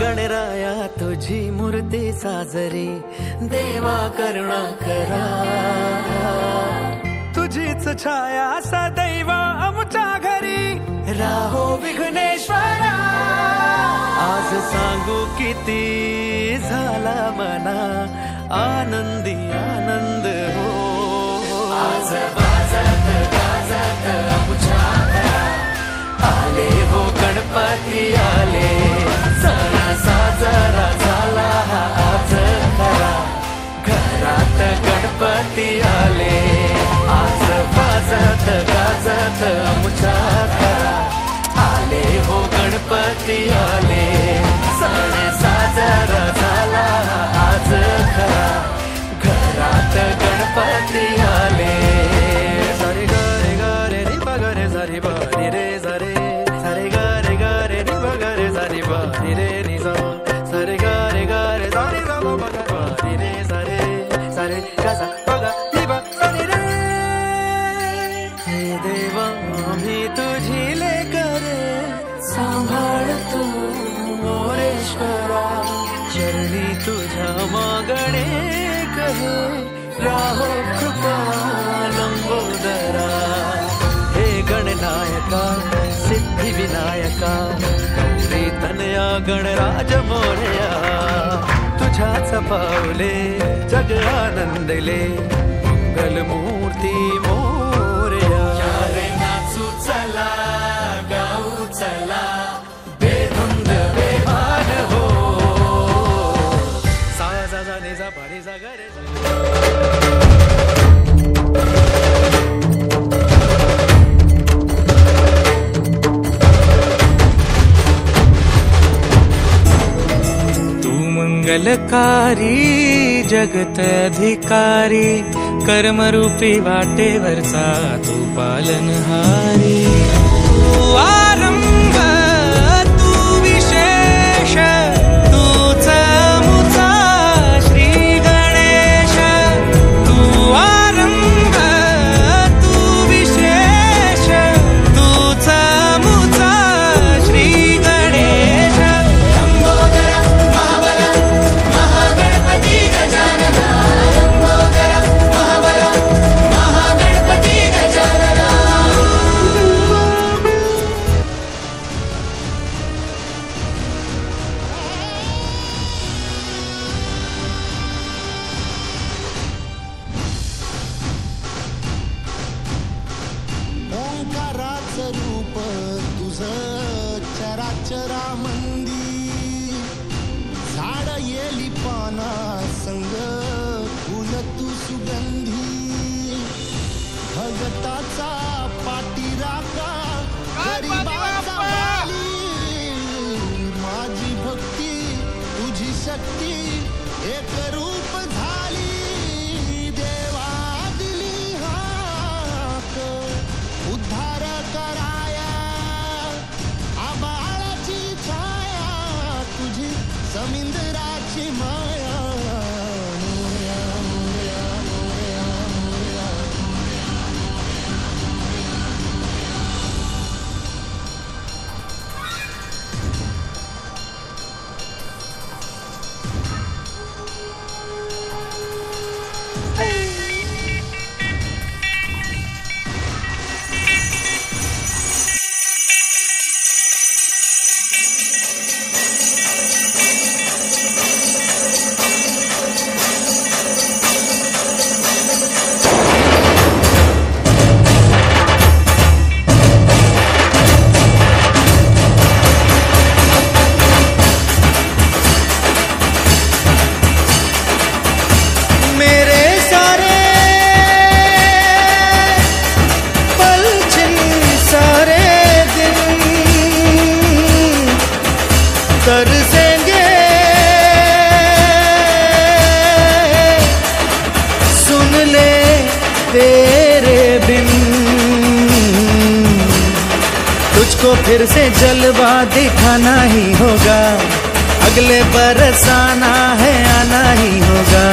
गणराया तुझी मूर्ती साजरी, देवा करुणा करा. तुझीच छाया सदैव आमच्या घरी, राहो विघ्नेश्वरा. आज सांगू किती झाला मना आनंदी आनंद हो. आज वाजत गाजत आमच्या घरात आले हो गणपती आले. सण साजरा झाला हा आज खरा, घरात गणपती आले. आज वाजत गाजत आमच्या घरात आले हो गणपती आले. सण साजरा झाला आज खरा, घरात गणपती आले. सारे ग रे ग रे रि ब ग रे सारे ब रि रे सारे. सारे ग रे ग रे रि ब ग रे सारे ब रि रे नि सा. सारे ग रे ग रे सारे ग ब ग ब रि रे सारे. सारे ग सा ब ग रि ब सारे रे. हे देवा आम्ही तुझी लेकर सांभाळ तू मोरेश्वरा. चरणी तुझ्या मागणे कहे, राहो कृपा लंबोदरा. हे गणनायका सिद्धी विनायका, गौरी तनया गणराज मोरया. तुझ्याच पावले जग आनंदले, मंगलमूर्ती मोरया. रे नाचू चला गाऊ चला, बेधुंद बेभान हो. सा जा जा नि जा पा नि जा ग रे. मंगलकारी जगत अधिकारी, कर्मरूपी वाटेवरचा तू पालनहारी. तू आरंभ तू विशेष, तूच मुचा श्री गणेश. तू आरंभ तू विशेष, तूच मुचा श्री गणेश. लंबोदरा महाबला महागणपती गजानना. लंबोदरा महाबला महागणपती गजानना. ओंकाराचं रूप तुझं चराचरामंदी, झाड येली पाना संग फुल तू सुगंधी. भगताचा पाठीराखा गरिबाचा वाली, माझी भक्ती तुझी शक्ती एक रूप झाली. देवा दिली हाक उद्धार कराया, आबाळाची छाया तुझी समिंदराची माया. मोरया मोरया मोरया मोरया. तरसेंगे सुन ले तेरे बिन, तुझको फिर से जलवा दिखाना ही होगा, अगले बरस आना है आना ही होगा।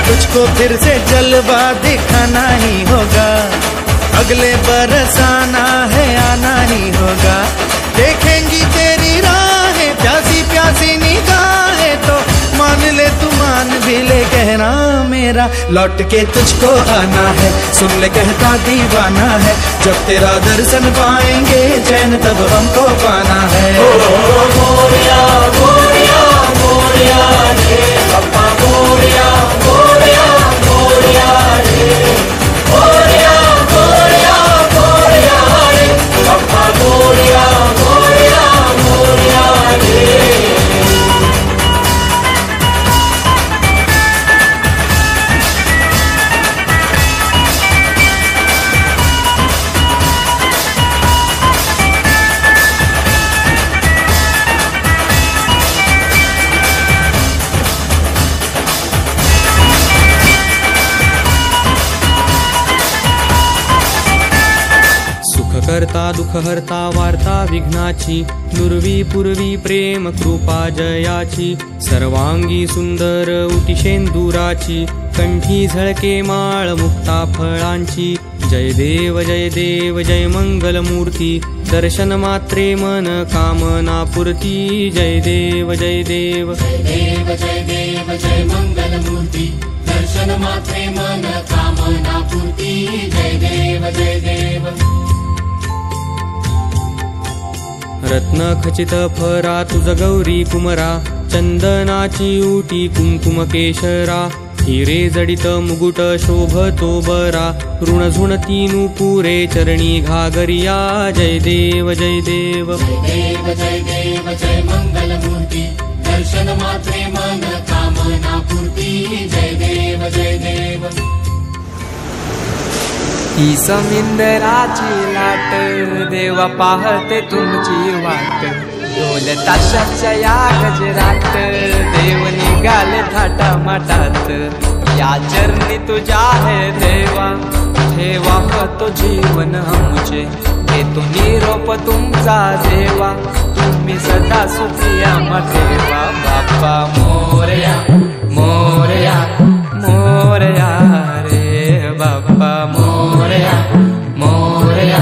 तुझको फिर से जलवा दिखाना ही होगा। अगले बरस आना है आना ही होगा। देखेंगी तेरी राहें प्यासी प्यासी निगाहें तो मान ले तू मान भी ले कहना मेरा लौट के तुझको आना है। सुन ले कहता दीवाना है जब तेरा दर्शन पाएंगे चैन तब हमको पाना है। मोरिया मोरिया मोरिया रे बाप्पा मोरिया मोरिया मोरिया रे मोरिया मोरिया मोरिया रे बाप्पा मोरिया मोरिया मोरिया रे। करता दुःख हरता वार्ता विघ्नाची दुर्वी पूर्वी प्रेम कृपा जयाची सर्वांगी सुंदर उतिशेंदुराची कंठी झळके माळ मुक्ता फळांची। जय देव जय मंगलमूर्ती दर्शन मात्रे मन कामना पूर्ती। जय देव जय देव जय देव जय देव जय मंगलमूर्ती दर्शन मात्रे मन कामना पूर्ती। जय देव जय देव। रत्न खचित फरा तुझ गौरी कुमरा चंदनाची उटी कुंकुम केशरा हिरे जडित मुकुट शोभतो बरा ऋण झुणती पुरे चरणी घागरिया। जय देव जय देव जय देव जय देव जय मंगलमूर्ती दर्शन मात्रे मन कामना पूर्ती। जय देव जय देव। ही समिंदराची लाट देवा पाहते तुमची वाट ढोल ताशाच्या या गजरात देव निघाले थाटा माटात। या चरणी तुझ्या है देवा ठेवा तो जीवन आमचे देतो निरोप तुमचा देवा तुम्ही सदा सुखी आम्हा ठेवा। बाप्पा मोरया मोरया मोरया रे बाप्पा मोरया मोरया।